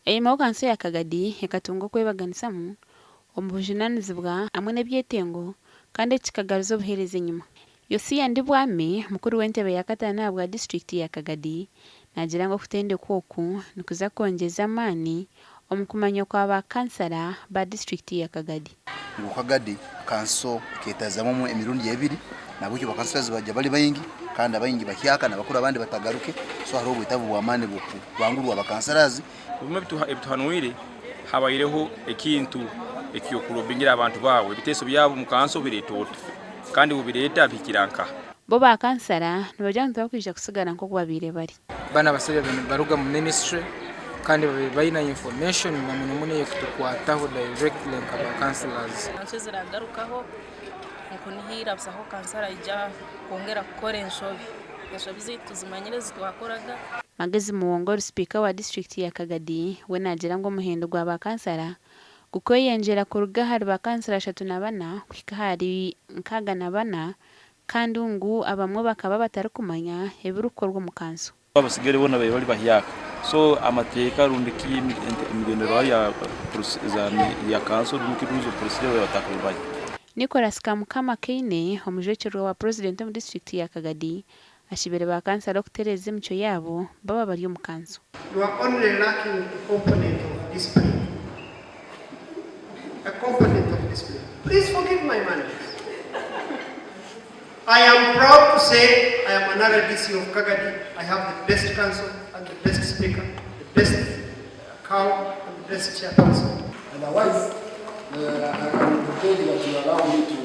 Enyuma kanso ya Kagadi ekatunga kwebaganisamu omubujunanizibwa amwe n'ebyetengo kandi kikagaruza obuhereza enyuma. Yosiya ndi bwami mukuru w'entebe ya katana bwa disiturikiti ya Kagadi nagira ngo kutendekwa oku nikuza kwongeza amaani omu kumanya kw'aba kansara ba disiturikiti ya Kagadi. Mu Kagadi kanso ketazamu emirundi ebiri nabwo bakansarazi bajja bali bayingi kandi abayingi bakyaka nabakuru abandi batagaruke so hariho obwetabu bw'amaani bwangurwa abakansarazi. Bimwe ebituhanuire habayireho ekintu ekiyokurobingira abantu bawe ebiteeso byabo mu kanso bireetota kandi bubireta bikiranka. Bo ba kansara nibajya ntakwija kusigara nko kubabire bari bana basebe baruga mu ministry kandi bayina information na munumune yokutukwataho directly nkaba councillors anse ziragarukaho nkunihira busaho kansara ija kongera gukora enshobi zitu zimanyire zitwakoraga. Magezi muwongoro speaker wa district ya Kagadi we nagira ngo muhendo gwa ba kansara gukoyenjera ku ruga hari ba kansara 34 kwika hari nkaga na bana kandi ngu abamwe bakaba batari kumanya ebirukorwa mu kanso abasigere bona bari bahiyaka so amateka rundiki imigendero ya kanso rukiruzo president batakubaye. Nicolas Kamukama Kine omujekero wa president mu district ya Kagadi ashibere ba kansara okutereza emico yabo baba bari mu kanso. You are only lacking a component of discipline. A component of discipline. Please forgive my manners. I am proud to say I am an RDC of Kagadi. I have the best council and the best speaker, the best cow and the best chairperson. Otherwise, I am prepared that you allow me to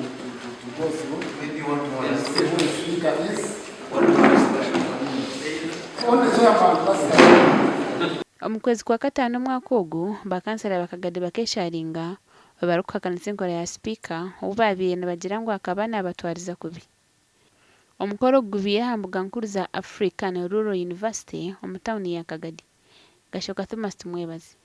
go through. Maybe you want to see who the speaker is. Omukwezi kwa katano mwaka ogu bakansara bakagade bakesharinga babarukakanisa enkora ya speaker obabire nibagira ngo akabana abatwariza kubi. Omukoro gubiye hambuga nkuru za African Rural University omu town ya Kagadi. Gashoka Thomas Tumwebazi.